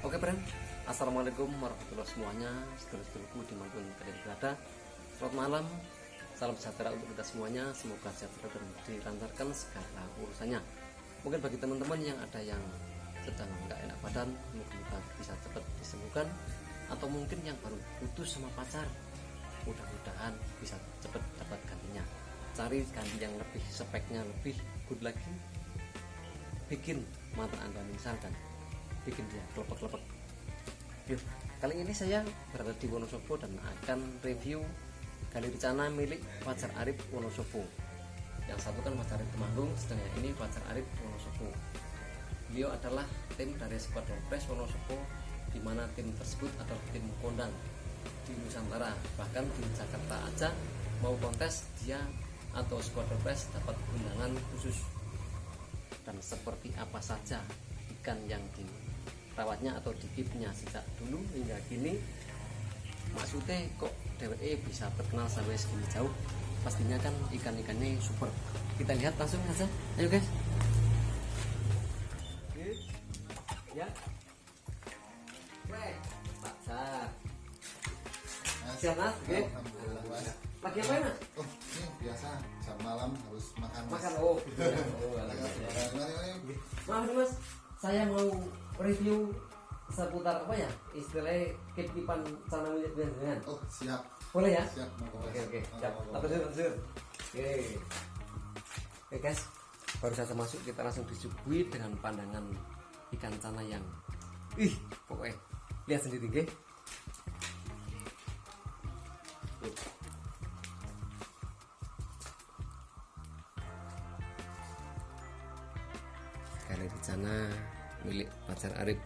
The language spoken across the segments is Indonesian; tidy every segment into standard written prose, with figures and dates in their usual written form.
Oke friend, assalamualaikum warahmatullahi semuanya, sedulur-sedulurku dimanapun kalian berada. Selamat malam, salam sejahtera untuk kita semuanya. Semoga sejahtera dan dilancarkan segala urusannya. Mungkin bagi teman-teman yang ada yang sedang nggak enak badan, semoga bisa cepat disembuhkan. Atau mungkin yang baru putus sama pacar, mudah-mudahan bisa cepat dapat gantinya. Cari ganti yang lebih speknya lebih good lagi, bikin mantan Anda misalkan, bikin dia kelepek-kelepek. Yuk, kali ini saya berada di Wonosobo dan akan review gali rencana milik Fajar Arif Wonosobo. Yang satu kan Fajar Arif Temanggung, sedangkan ini Fajar Arif Wonosobo. Beliau adalah tim dari Squad Doorpress Wonosobo, di mana tim tersebut adalah tim kondang di Nusantara. Bahkan di Jakarta aja mau kontes, dia atau Squad Doorpress dapat undangan khusus. Dan seperti apa saja ikan yang dirawatnya atau dikipnya sejak dulu hingga kini, maksudnya kok DWE bisa terkenal sampai segini jauh? Pastinya kan ikan-ikannya super. Kita lihat langsung aja, ayo guys. Ya, Fajar. Siap mas? Alhamdulillah mas. Lagi apa mas? Oh ini biasa jam malam harus makan mas. Makan. Oh maaf nih mas, saya mau review seputar apa ya, istilahnya ketipan celana milik dengan. Oh siap. Boleh ya? Siap. Oke siap. Oke guys, baru saja masuk kita langsung disuguhi dengan pandangan ikan cana yang pokoknya lihat sendiri nggih. Gali rencana milik Fajar Arif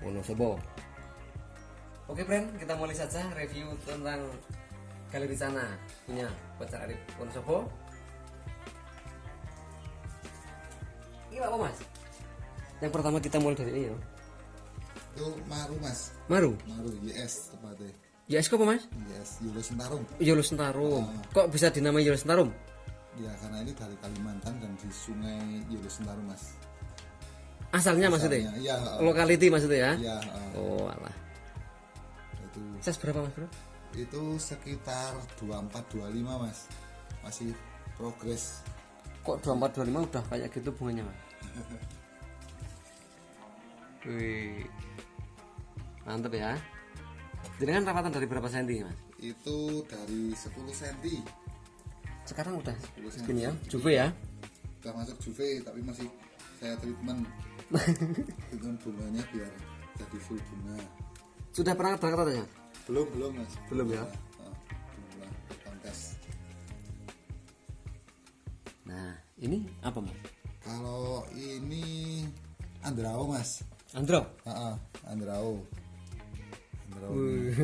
Wonosobo. Oke friend, kita mulai saja review tentang gali rencana punya Fajar Arif Wonosobo. Ini apa mas? Yang pertama kita mulai dari ini ya. Itu maru mas. Maru YS tepatnya. YS kok apa mas? YS Yolo Sentarum. Yolo Sentarum. Kok bisa dinamai Yolo Sentarum? Ya karena ini dari Kalimantan dan di sungai Yolo Sentarum mas. Asalnya maksudnya? Iya. Lokality maksudnya ya? Iya. Oh alah. Itu. Size berapa mas bro? Itu sekitar 24-25 mas. Masih progres. Kok 24-25 udah kayak gitu bunganya mas? Wih, mantep ya. Jadi kan rawatan dari berapa senti mas? Itu dari 10 cm. Sekarang udah 10 segini ya, cm. juve ya? Udah masuk juve tapi masih saya treatment. Treatment bunganya biar jadi full bunga. Sudah pernah berangkat katanya? Belum mas. Belum ya? Belum kontes. Nah ini apa mas? Kalau ini Andrao mas. Andro? Andrao.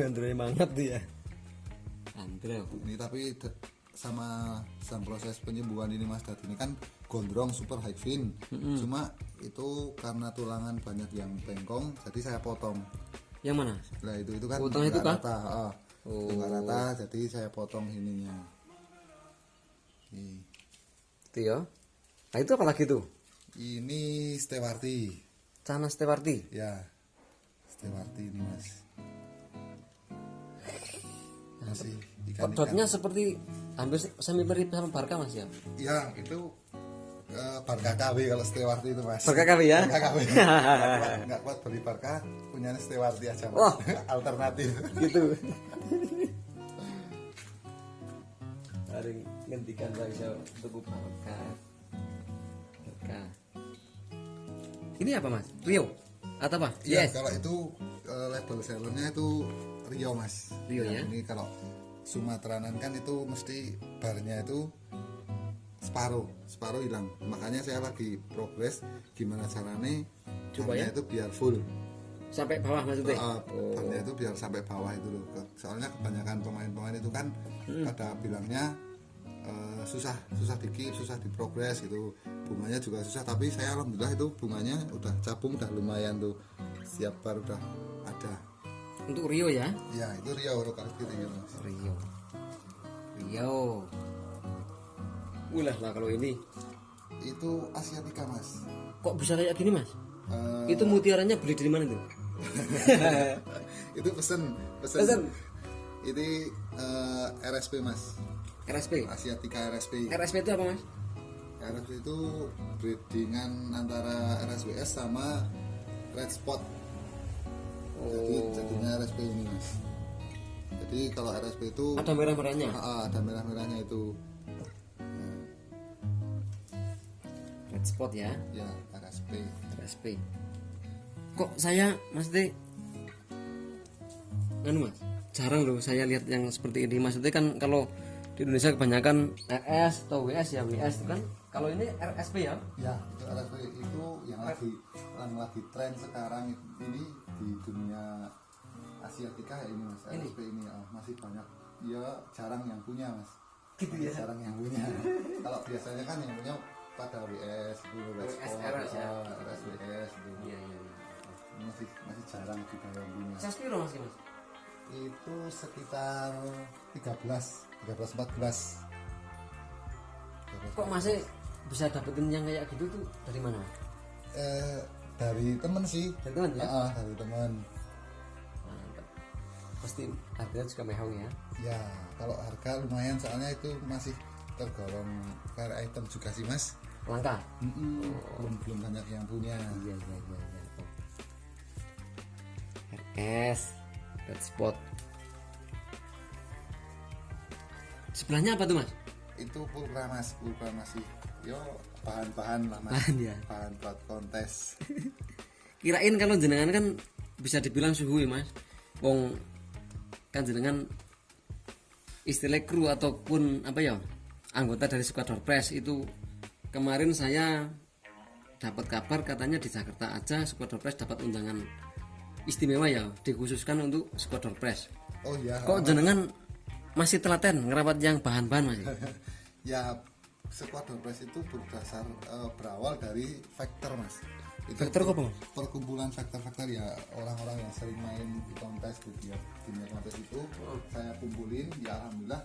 Andro mantap tuh ya. Andro. Ini tapi sama proses penyembuhan ini mas, ini kan gondrong super high fin. Cuma itu karena tulangan banyak yang bengkong, jadi saya potong. Yang mana? Nah itu kan potong itu kan? rata. Nggak rata, jadi saya potong ininya. Itu ya. Nah itu apa lagi tuh? Ini Stewarti. Cana Stewarti. Ya, Stewarti ini mas. Masih ikan-ikan. Dotnya seperti hampir semi mirip sama Barca mas ya? Ya itu Barca KW kalau Stewarti itu mas. Barca KW ya? Barca KW. Nggak kuat beli Barca, punya Stewarti aja mas. Oh. Alternatif. Gitu. Hari ngendikan saya tubuh Barca. Ini apa mas? Rio? Atau apa? Iya, Yes. kalau itu label sellernya itu Rio mas. Rio ya? Ini kalau Sumateranan kan itu mesti barnya itu separuh hilang. Makanya saya lagi progres gimana caranya Coba barnya ya? itu biar full. Sampai bawah maksudnya? Barnya itu biar sampai bawah itu loh. Soalnya kebanyakan pemain-pemain itu kan pada bilangnya susah dikip, susah diprogres gitu, bunganya juga susah, tapi saya alhamdulillah itu bunganya udah cabung, udah lumayan tuh, siap bar udah ada. Untuk Rio ya? Ya itu Rio lokal gitu ya mas. Rio. Ulah lah kalau ini. Itu Asiatica mas. Kok bisa kayak gini mas? Itu mutiaranya beli dari mana tuh? Itu pesen. Ini RSP mas. RSP. Asiatica RSP. RSP itu apa mas? RSP itu breedingan antara RSWS sama Red Spot. Jadi jadinya RSP ini mas. Jadi kalau RSP itu ada merah-merahnya. Ada merah-merahnya itu. Red Spot ya. Ya RSP. RSP. Kok saya maksudnya mas, jarang loh saya lihat yang seperti ini. Maksudnya kan kalau di Indonesia kebanyakan ES atau WS ya, WS kan. Kalau ini RSP ya? Ya, itu RSP itu yang lagi tren sekarang ini di dunia Asiatica ya ini mas. RSP ini masih banyak, ya jarang yang punya mas. Gitu ya. Jarang yang punya. Kalau biasanya kan yang punya pada WS, RS ya. RSWS itu. Iya. Masih jarang juga yang punya. Saya spiro mas. Itu sekitar 13-14. Kok masih bisa dapetin yang kayak gitu tuh dari mana? Dari temen sih. Dari teman ya? Dari temen. Mantap. Pasti harganya juga mehong ya? Ya, kalau harga lumayan soalnya itu masih tergolong rare item juga sih mas. Langka? Belum banyak yang punya. Iya. RS Red Spot. Sebelahnya apa tuh mas? Itu pulkra masih. Yo bahan-bahan lah mas. Bahan buat kontes. Kirain kalau jenengan kan bisa dibilang suhu ya mas. Wong kan jenengan istilah kru ataupun apa ya, anggota dari Squad Door Press itu. Kemarin saya dapat kabar katanya di Jakarta aja Squad Door Press dapat undangan istimewa ya, dikhususkan untuk Squad Door Press. Oh iya. Kok jenengan masih telaten ngerawat yang bahan-bahan masih? Ya, Squad Door Press itu berawal dari factor mas. Itu Factor apa mas? Perkumpulan faktor-faktor ya, orang-orang yang sering main di kontes di dunia kontes itu saya kumpulin. Ya alhamdulillah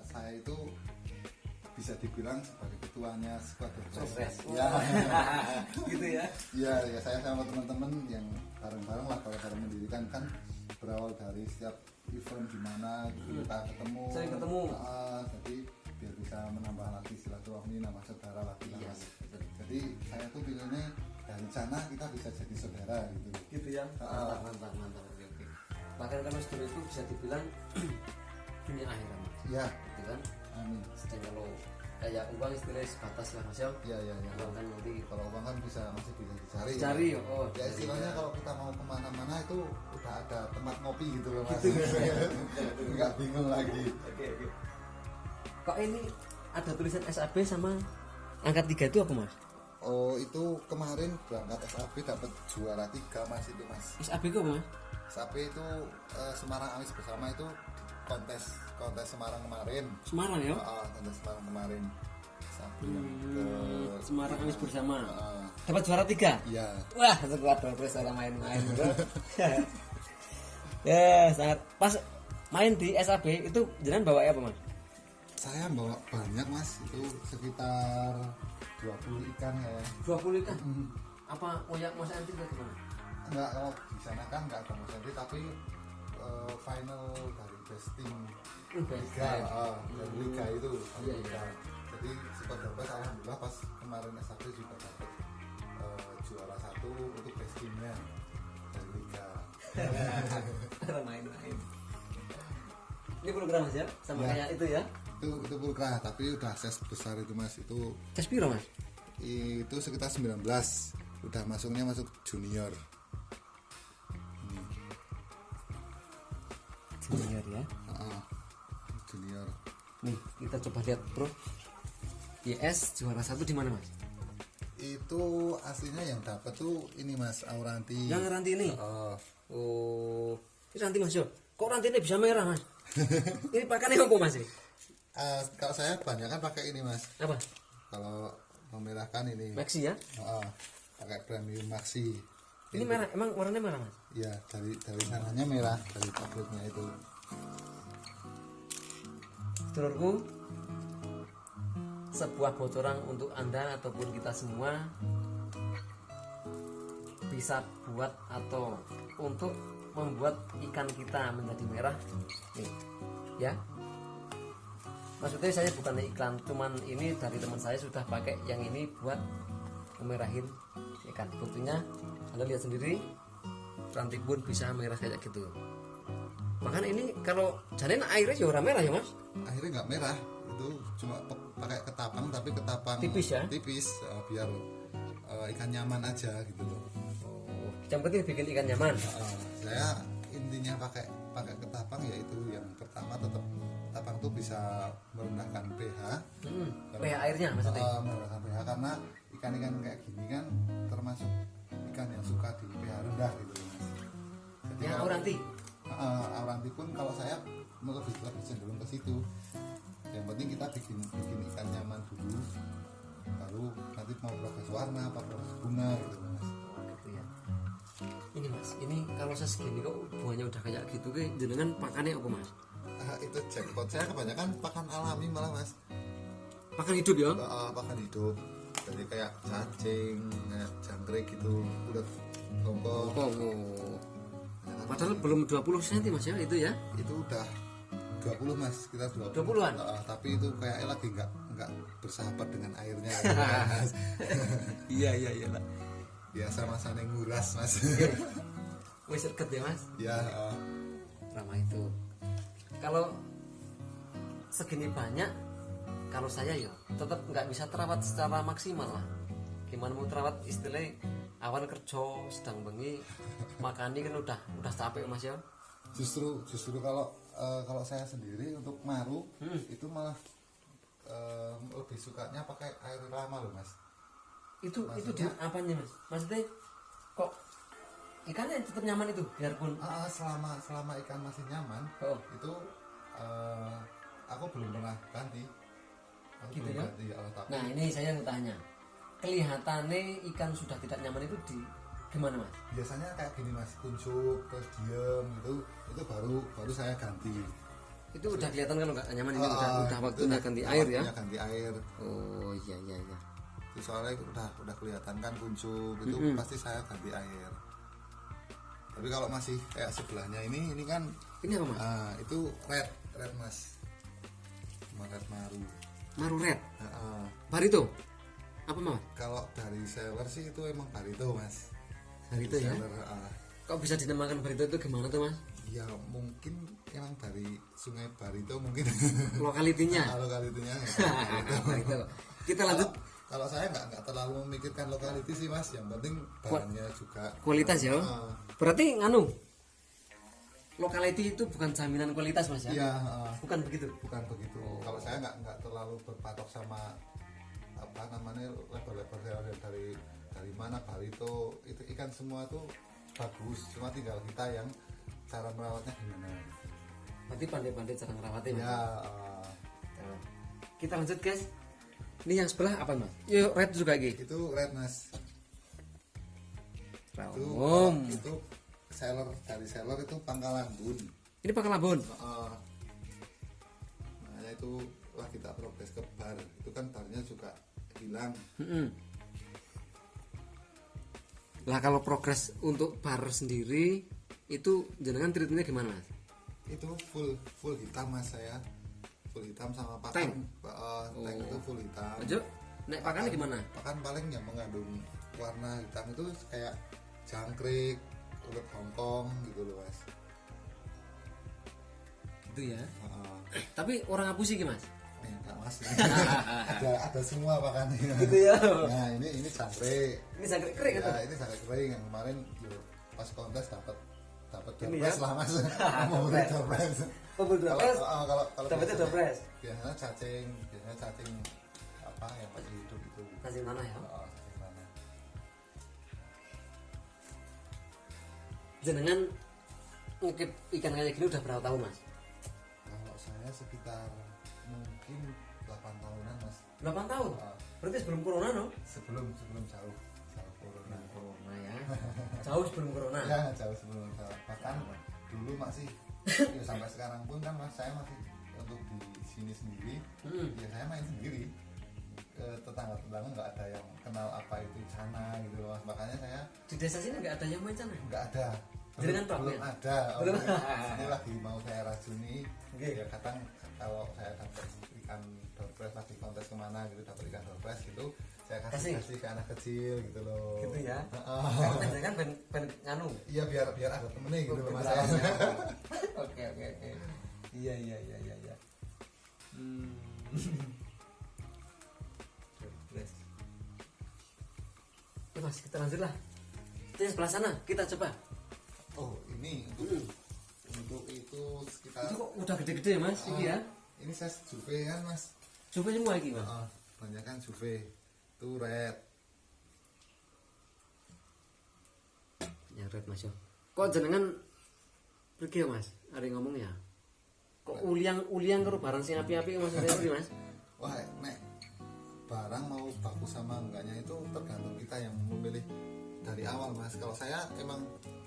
saya itu bisa dibilang sebagai ketuanya Squad Door Press. Ya. Gitu ya. Ya saya sama teman-teman yang bareng-bareng lah, kalau bareng mendirikan kan berawal dari setiap event di mana kita ketemu. Sering ketemu. Jadi biar bisa menambah lagi silaturahmi, nambah saudara lagi lah mas. Jadi saya tuh pilihnya dari sana kita bisa jadi saudara gitu. Gitu ya. Mantap. Oke. Bahkan kalau saudara itu bisa dibilang dunia akhirat mas. Ya. Gitu kan. Amin. Sedang kalau kayak uang istilahnya sebatas lah mas ya. Iya. Uang kan nanti Kalau uang kan masih bisa dicari. Cari ya. Oh. Ya istilahnya kalau kita mau kemana-mana itu udah ada tempat ngopi gitu loh mas. Nggak bingung lagi. Oke. Kok ini ada tulisan SAB sama angka 3 itu apa mas? Oh itu kemarin berangkat SAB dapat juara 3 mas itu mas. SAB itu apa mas? SAB itu Semarang Amis Bersama itu kontes Semarang kemarin. Semarang ya? Kontes Semarang kemarin. SAB Semarang Amis Bersama. Dapat juara 3? Iya. Wah, Squad Door Press orang main-main. Ya, sangat pas main di SAB itu jangan bawa apa mas? Saya bawa banyak mas, itu sekitar 20 ikan ya. 20 ikan? Apa ngoyak mas Anti atau gimana? Enggak, kalau di sana kan enggak ada mas Anti, tapi final dari besting liga, dari liga itu. Iya. Jadi Squad Door Press alhamdulillah pas kemarin SAB juga dapat juara 1 untuk bestingnya dari liga. Main-main. Ini program mas ya? Sama kayak itu ya? Itu pulkra, tapi udah ses besar itu mas. Itu Ses piro mas? itu sekitar 19, udah masuk junior. Junior ya. Junior. Nih kita coba lihat bro. YS juara 1 di mana mas? Itu aslinya yang dapat tuh ini mas, Auranti. Yang ranti ini? Oh, ini ranti mas yo. Kok ranti ini bisa merah mas? Ini pakannya apa mas? Kalau saya banyak kan pakai ini mas. Apa? Kalau memerahkan ini. Maxi ya? Pakai premium Maxi. Ini merah, emang warnanya merah mas? Iya, dari sananya merah, dari tabletnya itu. Sedulurku, sebuah bocoran untuk anda ataupun kita semua, bisa buat atau untuk membuat ikan kita menjadi merah nih ya. Maksudnya saya bukan iklan, cuman ini dari teman saya sudah pakai yang ini buat memerahin ikan. Buktinya Anda lihat sendiri, ranting pun bisa merah kayak gitu. Bahkan ini kalau janin airnya juga merah ya mas? Akhirnya nggak merah, itu cuma pakai ketapang, tapi ketapang Tipis ya? tipis, biar ikan nyaman aja gitu loh. Yang penting bikin ikan nyaman. Saya intinya pakai ketapang, yaitu yang pertama tetap ketapang tuh bisa merendahkan pH. pH airnya maksudnya. Merendahkan pH, karena ikan-ikan kayak gini kan termasuk ikan yang suka di pH rendah gitu loh mas. Jadi Yang kalau- auranti. Auranti pun kalau saya lebih cenderung ke situ. Yang penting kita bikin ikan nyaman dulu, baru nanti mau proses warna apa proses bunga gitu mas. Gitu ya. Ini mas, ini kalau saya segini kok bunganya udah kayak gitu ke jenengan pakannya apa mas? Itu jackpot, saya kebanyakan pakan alami malah mas. Pakan hidup ya? Pakan hidup, jadi kayak cacing, kayak jangkrik gitu, udah tongkol. Oh. Padahal belum 20 cm mas ya itu ya? Itu udah 20 mas, kita 20. 20-an? Tapi itu kayak lagi nggak bersahabat dengan airnya. Mas. Iya lah. Biasa masane nguras mas. Wis deket ya mas? Ya. Ramah itu. Kalau segini banyak, kalau saya ya tetap nggak bisa terawat secara maksimal lah. Gimana mau terawat istilahnya awan kerja sedang bengi makani kan udah capek mas ya. Justru kalau saya sendiri untuk maru itu malah lebih sukanya pakai air lama loh mas. Itu di apanya mas? Maksudnya kok ikannya tetap nyaman itu biarpun Selama ikan masih nyaman, itu aku belum pernah ganti. Aku Gitu belum ya? ganti, tapi Nah ini saya mau tanya, kelihatannya ikan sudah tidak nyaman itu di gimana mas? biasanya kayak gini mas, kuncup terus diem itu baru saya ganti. Itu udah kelihatan kalau nggak nyaman ini udah Itu waktunya ganti air ya? waktunya ganti air. Oh iya. Itu soalnya udah kelihatan kan kuncup itu pasti saya ganti air. Tapi kalau masih kayak sebelahnya ini kan Ini apa mas? itu red mas, red maru. Maru red, Heeh. barito, apa mas? Kalau dari seller sih itu emang barito mas. Barito ya? Seller, Kok bisa dinamakan barito itu gimana tuh mas? ya mungkin emang dari Sungai Barito mungkin. Lokalitinya? Kalau kalitinya Barito. Kita lanjut. Kalau saya nggak terlalu memikirkan lokaliti sih mas, yang penting barangnya juga Kualitas ya? Berarti nganu, lokality itu bukan jaminan kualitas mas ya? Iya, Bukan begitu? bukan begitu. Kalau saya nggak terlalu berpatok sama apa namanya label-label dari mana Barito, itu ikan semua tuh bagus, cuma tinggal kita yang cara merawatnya gimana. Berarti pandai-pandai cara ngerawatnya mas? Ya, Nah, kita lanjut guys. Ini yang sebelah apa mas? Yuk red juga gitu. itu red mas. Itu dari seller itu Pangkalan Bun. Ini Pangkalan Bun. Makanya itu lagi tak progres ke bar, itu kan barnya juga hilang. Lah kalau progres untuk bar sendiri itu jenengan treatmentnya gimana mas? Itu full hitam mas, saya full hitam sama Tank? pakan. Tank itu full hitam. Aja, naik pakannya gimana? Pakan paling yang mengandung warna hitam itu kayak jangkrik, ulet Hongkong gitu loh mas. Gitu ya. Heeh. Tapi orang apa sih mas? Enggak mas, ada semua pakannya. Gitu ya. Nah ini jangkrik. Ini jangkrik kering Ya, kan? ini jangkrik kering yang kemarin pas kontes dapat Ini doorpress ya? lah mas. Mau beli doorpress. Oh betul. Kalau Dapatnya biasanya- doorpress? biasanya cacing apa yang masih hidup itu. Kasih mana ya? Cacing mana? Jenengan ngukip ikan kayak gini udah berapa tahun mas? Kalau saya sekitar mungkin 8 tahunan mas. 8 tahun? Ah. Berarti sebelum corona no? Sebelum jauh corona. Corona ya. Jauh sebelum corona. Ya jauh sebelum bahkan dulu masih ya, sampai sekarang pun kan mas saya masih untuk di sini sendiri. Ya saya main sendiri. tetangga-tetangga nggak ada yang kenal apa itu sana gitu loh Mas. Makanya saya Di desa sini nggak ada yang main sana. nggak ada. Jenengan Belum paham ya? ada. Belum. Ini lagi mau saya racuni. Oke. Ya kadang kalau saya dapat ikan doorpress lagi kontes kemana gitu, dapat ikan doorpress gitu, saya kasih ke anak kecil gitu loh. Gitu ya. Karena jangan ben nganu. Iya biar ada temennya gitu loh Mas. Oke. Iya. Doorpress. Ya Mas, kita lanjut lah. Itu yang sebelah sana, kita coba. Oh ini untuk itu sekitar. Itu kok udah gede-gede ya Mas, ini ya. Ini saya juve kan Mas. Coba semua lagi Mas. Banyak kan juve. Itu red. Ya red Mas yo. Kok jenengan pergi ya Mas? Ada yang ngomong ya. Kok uliang karo barang sing api-api maksudnya apa Mas? Wah, nek barang mau bagus sama enggaknya itu tergantung kita yang memilih dari awal Mas. Kalau saya emang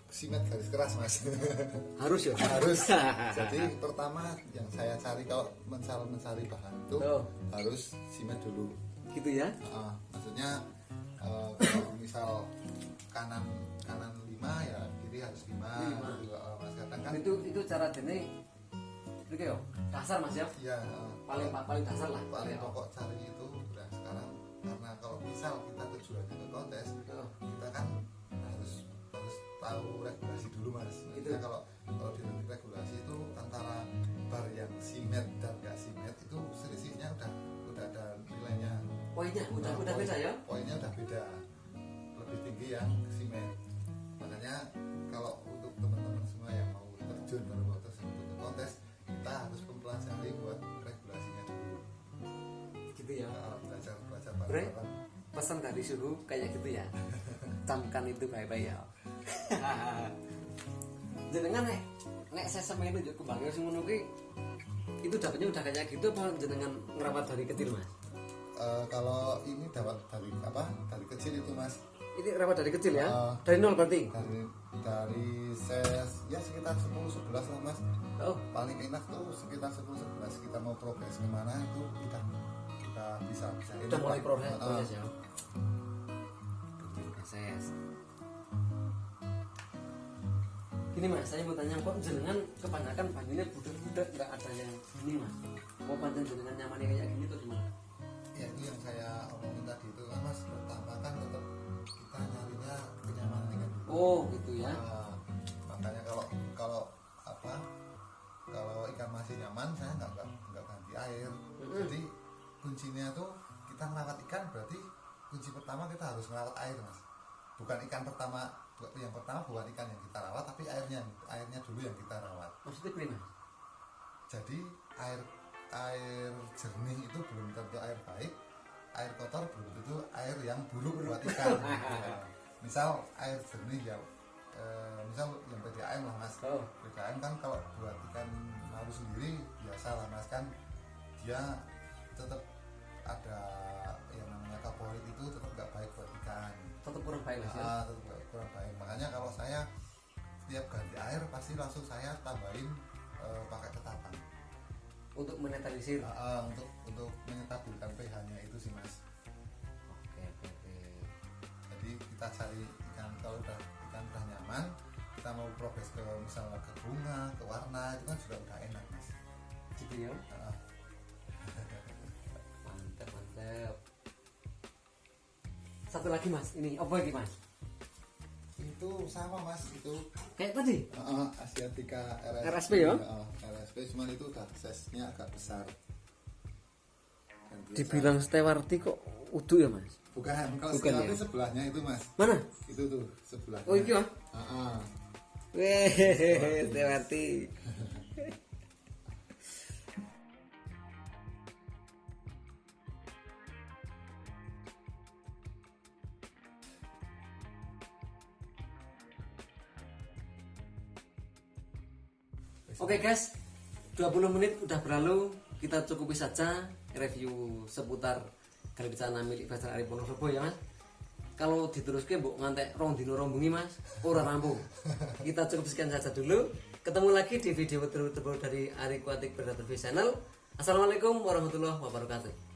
simet garis keras Mas. Harus ya? Harus. Jadi pertama yang saya cari kalau mencari bahan itu harus simet dulu. Gitu ya? Maksudnya kalau misal kanan 5 ya kiri harus 5 gitu, Mas kadang kan itu cara dene iki yo. Dasar Mas ya. Iya, Paling dasar lah. paling pokok cari itu udah sekarang karena kalau misal kita tujuannya ke kontes kita kan harus tahu regulasi dulu Mas. Gitu. Nah, kalau di regulasi itu antara bar yang simet dan nggak simet itu selisihnya udah ada nilainya. Poinnya udah beda ya? Poinnya udah beda, lebih tinggi yang simet. Makanya kalau untuk teman-teman semua yang mau terjun untuk kontes kita harus mempelajari buat regulasinya dulu. Gitu ya. Belajar Bre, bareng-bareng. pesan dari suhu kayak gitu ya. Camkan itu baik-baik ya. Jenengan nek saya sama itu ke Bang Yos ngono kuwi itu dapatnya udah kayak gitu apa jenengan ngerawat dari kecil Mas? Kalau ini dapat dari kecil itu Mas. Ini rawat dari kecil ya? Dari nol berarti? Dari saya ya sekitar 10-11 lah Mas. Oh, Paling enak tuh sekitar 10-11 kita mau progres kemana itu kita bisa udah mulai proses ya. Proses. Gini Mas, saya mau tanya kok jenengan kebanyakan panggilnya budak-budak nggak ada yang gini Mas? Mau panjang jenengan nyamannya kayak gini tuh gimana? Ya itu yang saya omongin tadi itu kan Mas, pertama kan tetap kita nyarinya kenyamanan dengan dulu. Oh gitu ya. Makanya kalau ikan masih nyaman saya nggak ganti air. Jadi kuncinya tuh kita merawat ikan berarti kunci pertama kita harus merawat air Mas. Bukan ikan pertama bukan ikan yang kita rawat tapi airnya dulu yang kita rawat. Maksudnya gimana? Jadi air jernih itu belum tentu air baik, air kotor belum tentu air yang buruk buat ikan. Ya. Misal air jernih ya, misal yang PDAM lah Mas. PDAM kan kalau buat ikan malu sendiri biasa lah Mas, kan dia tetap ada yang namanya kaporit itu tetap nggak baik buat ikan. Tetap kurang baik Mas ya. Tetap kurang baik. Makanya kalau saya setiap ganti air pasti langsung saya tambahin pakai ketapang. Untuk menetralisir. Untuk menstabilkan pH-nya itu sih Mas. Oke. Jadi kita cari ikan kalau ikan udah nyaman, kita mau progres ke misalnya ke bunga, ke warna itu kan juga udah enak Mas. Gitu ya. Mantap. Satu lagi Mas, ini apa lagi Mas? Itu sama Mas, itu Kayak tadi? Asiatica RSP ya? RSP cuman itu udah size-nya agak besar. Dibilang stewarti kok udu ya Mas? Bukan, kalau Bukan stewarti ya? sebelahnya itu Mas. Mana? Itu tuh sebelahnya. Oh iki ya? Weh, stewarti. Oke guys, 20 menit udah berlalu, kita cukupi saja review seputar Galibicana milik Basar Arif Wonosobo ya Mas. Kalau diteruskan mbok ngantek rong dino rombongi Mas, ora rampung. Kita cukup sekian saja dulu. Ketemu lagi di video terbaru dari Ari Aquatic Predator Fish Channel. Assalamualaikum warahmatullahi wabarakatuh.